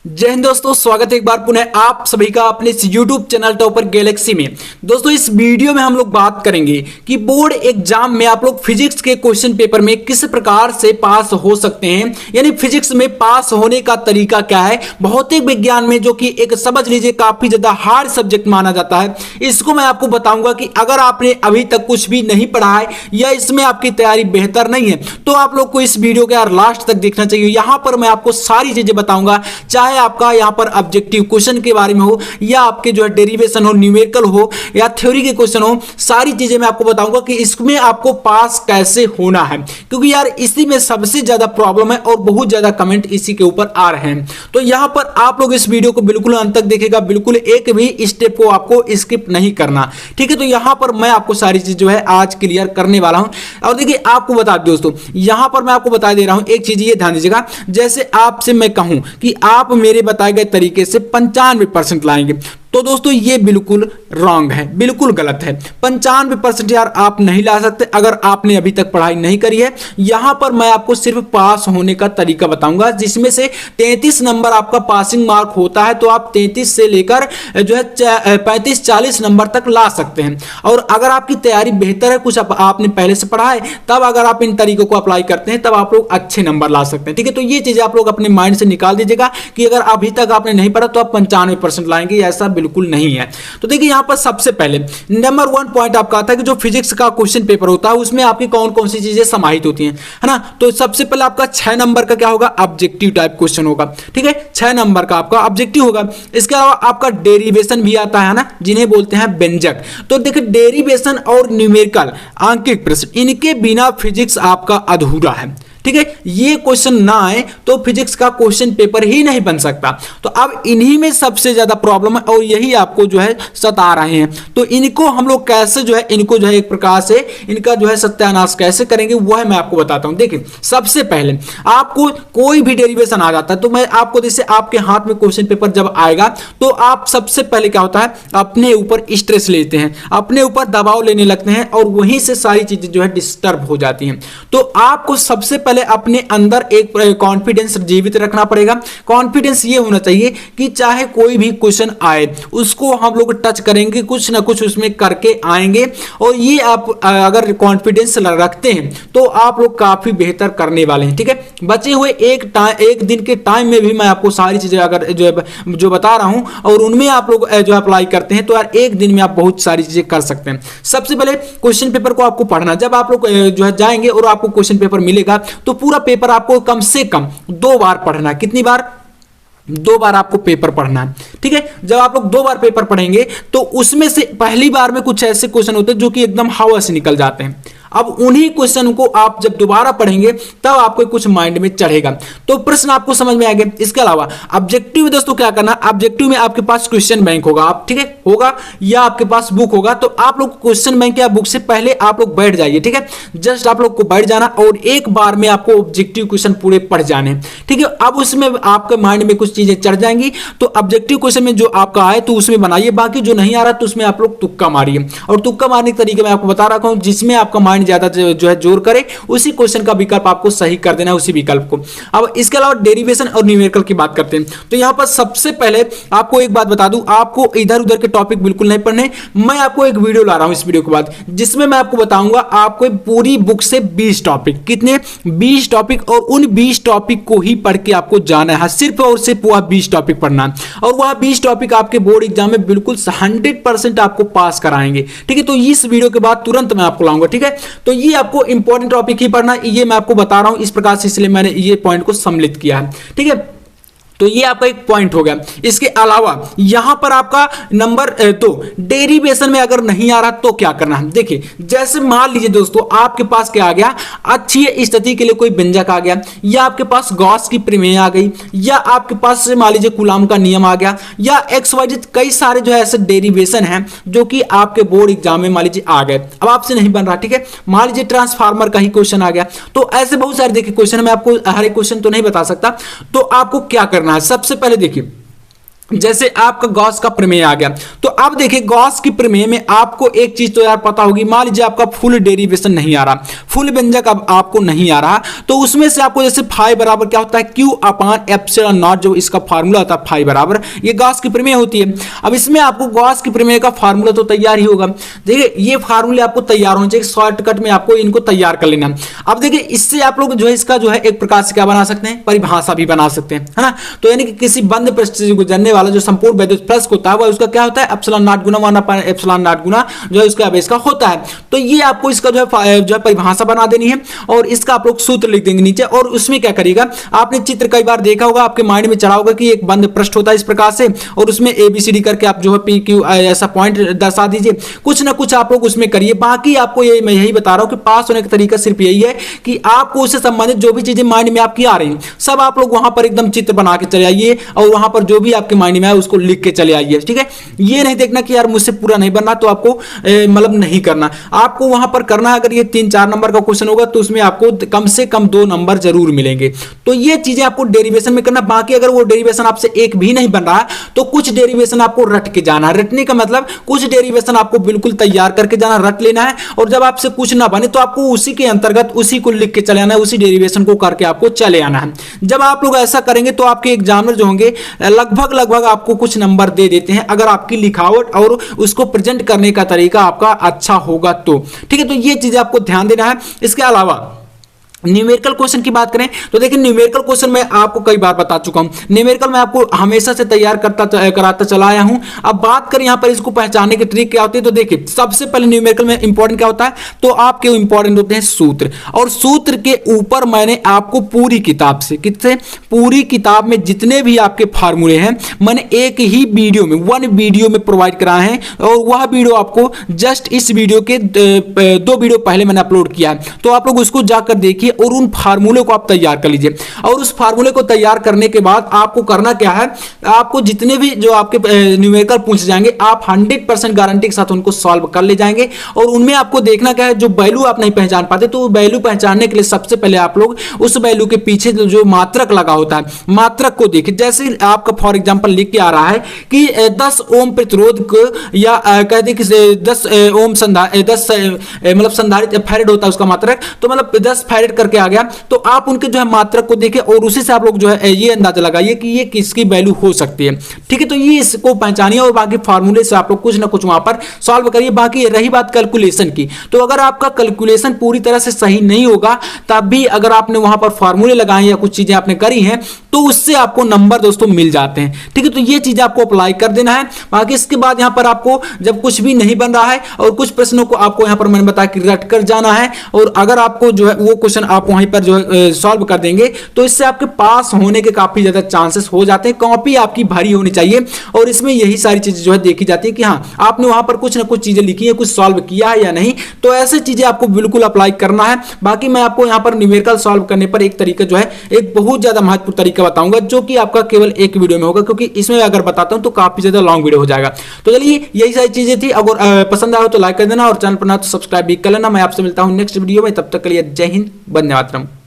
जय हिंद दोस्तों, स्वागत है एक बार पुनः आप सभी का अपने इस YouTube चैनल टॉपर गैलेक्सी में। दोस्तों इस वीडियो में हम लोग बात करेंगे कि बोर्ड एग्जाम में आप लोग फिजिक्स के क्वेश्चन पेपर में किस प्रकार से पास हो सकते हैं, यानी फिजिक्स में पास होने का तरीका क्या है। भौतिक विज्ञान में जो कि एक समझ लीजिए काफी ज्यादा हार्ड सब्जेक्ट माना जाता है, इसको मैं आपको बताऊंगा कि अगर आपने अभी तक कुछ भी नहीं पढ़ा है या इसमें आपकी तैयारी बेहतर नहीं है तो आप लोग को इस वीडियो के यार लास्ट तक देखना चाहिए। यहां पर मैं आपको सारी चीजें बताऊंगा, चाहे आपका यहां पर ऑब्जेक्टिव क्वेश्चन के बारे में हो या आपके जो है डेरिवेशन हो, न्यूमेरिकल हो या थ्योरी के क्वेश्चन हो, सारी चीजें मैं आपको बताऊंगा कि इसमें आपको पास कैसे होना है, क्योंकि यार इसी में सबसे ज्यादा प्रॉब्लम है और बहुत ज्यादा कमेंट इसी के ऊपर आ रहे हैं। तो यहां पर आप लोग इस वीडियो को बिल्कुल अंत तक देखिएगा, बिल्कुल एक भी स्टेप को आपको स्किप नहीं करना, ठीक है। तो यहां पर मैं आपको सारी चीज जो है आज क्लियर करने वाला हूं। और देखिए आपको बता दूं दोस्तों, यहां पर मैं आपको बता दे रहा हूं एक चीज, ये ध्यान दीजिएगा। जैसे आपसे मैं कहूं कि आप मेरे बताए गए तरीके से 95% लाएंगे, तो दोस्तों ये बिल्कुल रॉन्ग है, बिल्कुल गलत है। 95% यार आप नहीं ला सकते अगर आपने अभी तक पढ़ाई नहीं करी है। यहां पर मैं आपको सिर्फ पास होने का तरीका बताऊंगा, जिसमें से 33 नंबर आपका पासिंग मार्क होता है, तो आप 33 से लेकर जो है 35-40 नंबर तक ला सकते हैं। और अगर आपकी तैयारी बेहतर है, कुछ आपने पहले से पढ़ा है, तब अगर आप इन तरीकों को अप्लाई करते हैं तब आप लोग अच्छे नंबर ला सकते हैं, ठीक है। तो ये चीजें आप लोग अपने माइंड से निकाल दीजिएगा कि अगर अभी तक आपने नहीं पढ़ा तो आप 95% लाएंगे, ऐसा बिल्कुल नहीं है। तो देखिए यहां पर सबसे पहले नंबर 1 पॉइंट आपका आता है कि जो फिजिक्स का क्वेश्चन पेपर होता है उसमें आपकी कौन कौन सी चीजें समाहित होती हैं, है ना। तो सबसे पहले आपका 6 नंबर का क्या होगा, ऑब्जेक्टिव टाइप क्वेश्चन होगा, ठीक है। 6 नंबर का आपका ऑब्जेक्टिव होगा। इसके अलावा आपका डेरिवेशन भी आता है ना, जिन्हें बोलते हैं व्यंजक। तो देखिए डेरिवेशन और न्यूमेरिकल आंकिक प्रश्न, इनके बिना फिजिक्स आपका अधूरा है, ठीक है। ये क्वेश्चन ना आए तो फिजिक्स का क्वेश्चन पेपर ही नहीं बन सकता। तो अब इन्हीं में सबसे ज्यादा प्रॉब्लम है और यही आपको जो है सता रहे हैं। तो इनको हम लोग कैसे जो है इनको जो है एक प्रकार से इनका जो है सत्यानाश कैसे करेंगे वह मैं आपको बताता हूं। देखिए सबसे पहले आपको कोई भी डेरिवेशन आ जाता है तो मैं आपको, जैसे आपके हाथ में क्वेश्चन पेपर जब आएगा तो आप सबसे पहले क्या होता है, अपने ऊपर स्ट्रेस लेते हैं, अपने ऊपर दबाव लेने लगते हैं और वहीं से सारी चीजें जो है डिस्टर्ब हो जाती हैं। तो आपको सबसे पहले अपने अंदर एक कॉन्फिडेंस जीवित रखना पड़ेगा। कॉन्फिडेंस ये होना चाहिए कि चाहे कोई भी क्वेश्चन आए उसको हम लोग टच करेंगे, कुछ ना कुछ उसमें करके आएंगे। और ये आप अगर कॉन्फिडेंस रखते हैं तो आप लोग काफी बेहतर करने वाले हैं, ठीक है। बचे हुए एक दिन के टाइम में भी मैं आपको सारी चीजें अगर जो बता रहा हूं और उनमें आप लोग जो अप्लाई करते हैं तो यार एक दिन में आप बहुत सारी चीजें कर सकते हैं। सबसे पहले क्वेश्चन पेपर को आपको पढ़ना, जब आप लोग जो है जाएंगे और आपको क्वेश्चन पेपर मिलेगा तो पूरा पेपर आपको कम से कम 2 बार पढ़ना है। कितनी बार? 2 बार आपको पेपर पढ़ना है, ठीक है। जब आप लोग 2 बार पेपर पढ़ेंगे तो उसमें से पहली बार में कुछ ऐसे क्वेश्चन होते हैं जो कि एकदम हवा से निकल जाते हैं। अब उन्हीं क्वेश्चन को आप जब दोबारा पढ़ेंगे तब आपको कुछ माइंड में चढ़ेगा, तो प्रश्न आपको समझ में आएगा। इसके अलावा ऑब्जेक्टिव में दोस्तों क्या करना, ऑब्जेक्टिव में आपके पास क्वेश्चन बैंक होगा, आप ठीक है होगा, या आपके पास बुक होगा। तो आप लोग क्वेश्चन बैंक या बुक से पहले आप लोग बैठ जाइए, ठीक है। जस्ट आप लोग को बैठ जाना और एक बार में आपको ऑब्जेक्टिव क्वेश्चन पूरे पढ़ जाने, ठीक है। अब उसमें आपके माइंड में कुछ चीजें चढ़ जाएंगी तो ऑब्जेक्टिव क्वेश्चन में जो आपका आए तो उसमें बनाइए, बाकी जो नहीं आ रहा तो उसमें आप लोग तुक्का मारिए। और तुक्का मारने के तरीके मैं आपको बता रखा हूं, जिसमें आपका माइंड ज्यादा जो है जोर करे उसी क्वेश्चन का विकल्प आपको सही कर देना है, उसी विकल्प को। अब इसके अलावा डेरिवेशन और न्यूमेरिकल की बात करते हैं। तो यहां पर सबसे पहले आपको एक बात बता दूं, आपको इधर उधर के टॉपिक बिल्कुल नहीं पढ़ने। मैं आपको एक वीडियो ला रहा हूं इस वीडियो के बाद, जिसमें मैं आपको बताऊंगा आपको पूरी बुक से 20 टॉपिक, कितने 20 टॉपिक, और उन 20 टॉपिक को ही पढ़ के आपको जाना है, सिर्फ और सिर्फ वह 20 टॉपिक पढ़ना, और वह 20 टॉपिक आपके बोर्ड एग्जाम में बिल्कुल 100% आपको पास कराएंगे, ठीक है। तो इस वीडियो के बाद तुरंत मैं आपको लाऊंगा, ठीक है। तो ये आपको इंपॉर्टेंट टॉपिक ही पढ़ना, ये मैं आपको बता रहा हूं इस प्रकार से, इसलिए मैंने ये पॉइंट को सम्मिलित किया है, ठीक है। तो ये आपका एक पॉइंट हो गया। इसके अलावा यहां पर आपका नंबर तो डेरिवेशन में अगर नहीं आ रहा तो क्या करना है, देखिए जैसे मान लीजिए दोस्तों आपके पास क्या आ गया, अच्छी स्थिति के लिए कोई व्यंजक आ गया, या आपके पास गॉस की प्रमेय आ गई, या आपके पास मान लीजिए कूलॉम का नियम आ गया, या XYZ कई सारे जो है ऐसे डेरिवेशन हैं जो कि आपके बोर्ड एग्जाम में मान लीजिए आ गए, अब आपसे नहीं बन रहा, ठीक है। मान लीजिए ट्रांसफार्मर का ही क्वेश्चन आ गया, तो ऐसे बहुत सारे देखिए क्वेश्चन, मैं आपको हर एक क्वेश्चन तो नहीं बता सकता। तो आपको क्या करना है, सबसे पहले देखिए जैसे आपका गॉस का प्रमेय आ गया, तो अब देखिए गॉस की प्रमेय में आपको एक चीज तो यार पता होगी, मान लीजिए आपका फुल डेरिवेशन नहीं आ रहा, फुल व्यंजक अब आपको नहीं आ रहा, तो उसमें से आपको जैसे फाई बराबर क्या होता है क्यू अपान एप्सिलॉन नॉट, जो इसका फार्मूला होता है फाई बराबर, ये गॉस की प्रमेय होती है। अब इसमें आपको गॉस की प्रमेय का फार्मूला तो तैयार ही होगा, देखिए ये फार्मूले आपको तैयार होने चाहिए, शॉर्टकट में आपको इनको तैयार कर लेना। अब देखिए इससे आप लोग जो है इसका जो है एक प्रकार से क्या बना सकते हैं, परिभाषा भी बना सकते हैं, है ना। तो यानी कि किसी बंद पृष्ठ से गुजरने वाला जो संपूर्ण वैद्युत फ्लक्स होता है वह उसका क्या होता है, एप्सिलॉन नॉट गुना 1 एप्सिलॉन नॉट गुना जो है उसका आवेश का होता है। तो ये आपको इसका जो है परिभाषा बना देनी है और इसका आप लोग सूत्र लिख देंगे नीचे। और उसमें क्या करिएगा, आपने चित्र कई बार देखा होगा, आपके माइंड में चढ़ा होगा कि एक बंद पृष्ठ होता है इस प्रकार से, और उसमें ABCD करके आप जो है पी क्यू ऐसा पॉइंट दर्शा दीजिए, कुछ ना कुछ आप लोग उसमें करिए। बाकी आपको ये मैं यही बता रहा हूं कि पास होने का तरीका सिर्फ यही है कि आपको उससे संबंधित जो भी चीजें माइंड में आपकी आ रही हैं सब आप लोग वहां पर एकदम चित्र बना के चले आइए और वहां पर जो भी आपके माइंड में आए उसको लिख के चले आइए, ठीक है। ये नहीं देखना कि यार मुझसे पूरा नहीं बनना तो आपको मतलब नहीं करना, आपको वहां पर करना है। अगर ये 3-4 नंबर का क्वेश्चन होगा तो उसमें आपको कम से कम 2 नंबर जरूर मिलेंगे। तो ये चीजें आपको डेरिवेशन में करना। बाकी अगर वो डेरिवेशन आपसे एक भी नहीं बन रहा है तो कुछ डेरिवेशन आपको रट के जाना है। रटने का मतलब कुछ डेरिवेशन आपको बिल्कुल तैयार करके जाना, रट लेना है, और जब आपसे कुछ ना बने तो आपको उसी के अंतर्गत उसी को लिख के चले आना है, उसी डेरिवेशन को करके आपको चले आना है। जब आप लोग ऐसा करेंगे तो आपके एग्जामिनर जो होंगे लगभग आपको कुछ नंबर दे देते हैं, अगर आपकी लिखावट और उसको प्रेजेंट करने का तरीका आपका अच्छा होगा तो, ठीक है। तो ये चीजें आपको ध्यान देना है। इसके अलावा न्यूमेरिकल क्वेश्चन की बात करें तो देखिए न्यूमेरिकल क्वेश्चन मैं आपको कई बार बता चुका हूं, न्यूमेरिकल मैं आपको हमेशा से तैयार कराता चला आया हूं। अब बात करें यहां पर इसको पहचानने की ट्रिक क्या होती है, तो देखिए सबसे पहले न्यूमेरिकल में इंपॉर्टेंट क्या होता है, तो आपके इंपॉर्टेंट होते हैं सूत्र, और सूत्र के ऊपर मैंने आपको पूरी किताब से पूरी किताब में जितने भी आपके फार्मूले हैं मैंने एक ही वीडियो में 1 वीडियो में प्रोवाइड कराए हैं, और वह वीडियो आपको जस्ट इस वीडियो के 2 वीडियो पहले मैंने अपलोड किया है, तो आप लोग उसको जाकर देखिए और उन फार्मूले को आप तैयार कर लीजिए। और उस फार्मूले को तैयार करने के बाद आपको करना क्या है, आपको जितने भी जो आपके न्यूमेरिकल पूछ जाएंगे आप 100% गारंटी के साथ उनको सॉल्व कर ले जाएंगे। और उनमें आपको देखना क्या है, जो वैल्यू आप नहीं पहचान पाते तो वैल्यू पहचानने के लिए सबसे पहले आप लोग उस वैल्यू के पीछे जो मात्रक लगा होता है मात्रक को देखिए। जैसे आपका फॉर एग्जांपल लिख के आ रहा है कि 10 ओम प्रतिरोध को या कहते कि 10 ओम मतलब संधारित्र फैरेड होता है उसका मात्रक, तो मतलब 10 फैरेड करके आ गया, तो आप उनके जो है मात्रक को देखें और उसी से आप लोग जो है ये अंदाजा लगाइए कि ये किसकी वैल्यू हो सकती है, ठीक है। तो ये इसको पहचानिए और बाकी फार्मूले से आप लोग कुछ ना कुछ वहां पर सॉल्व करिए। बाकी रही बात कैलकुलेशन की, तो अगर आपका कैलकुलेशन पूरी तरह से सही नहीं होगा तब भी अगर आपने वहां पर फार्मूले लगाए या कुछ चीजें आपने करी हैं तो उससे आपको नंबर दोस्तों मिल जाते हैं, ठीक है। तो ये चीजें आपको अप्लाई कर देना है। बाकी इसके बाद यहां पर आपको जब कुछ भी नहीं बन रहा है और कुछ प्रश्नों को आपको यहां पर मैंने बताया कि रट कर जाना है, और अगर आपको जो है वो क्वेश्चन आप वहीं पर जो है सॉल्व कर देंगे तो इससे आपके पास होने के काफी ज्यादा चांसेस हो जाते हैं। कॉपी आपकी भारी होनी चाहिए और इसमें यही सारी चीजें जो है देखी जाती है कि हाँ आपने वहां पर कुछ ना कुछ चीजें लिखी है, कुछ सॉल्व किया है या नहीं, तो ऐसे चीजें आपको बिल्कुल अप्लाई करना है। बाकी मैं आपको यहां पर न्यूमेरिकल सॉल्व करने पर एक तरीका जो है एक बहुत ज्यादा महत्वपूर्ण तरीका बताऊंगा जो कि आपका केवल एक वीडियो में होगा, क्योंकि इसमें अगर बताता हूं तो काफी ज्यादा लॉन्ग वीडियो हो जाएगा। तो चलिए यही सारी चीजें थी, अगर पसंद आए तो लाइक कर देना और चैनल पर ना तो सब्सक्राइब भी कर लेना। मैं आपसे मिलता हूं नेक्स्ट वीडियो में, तब तक के लिए जय हिंद, वंदे मातरम।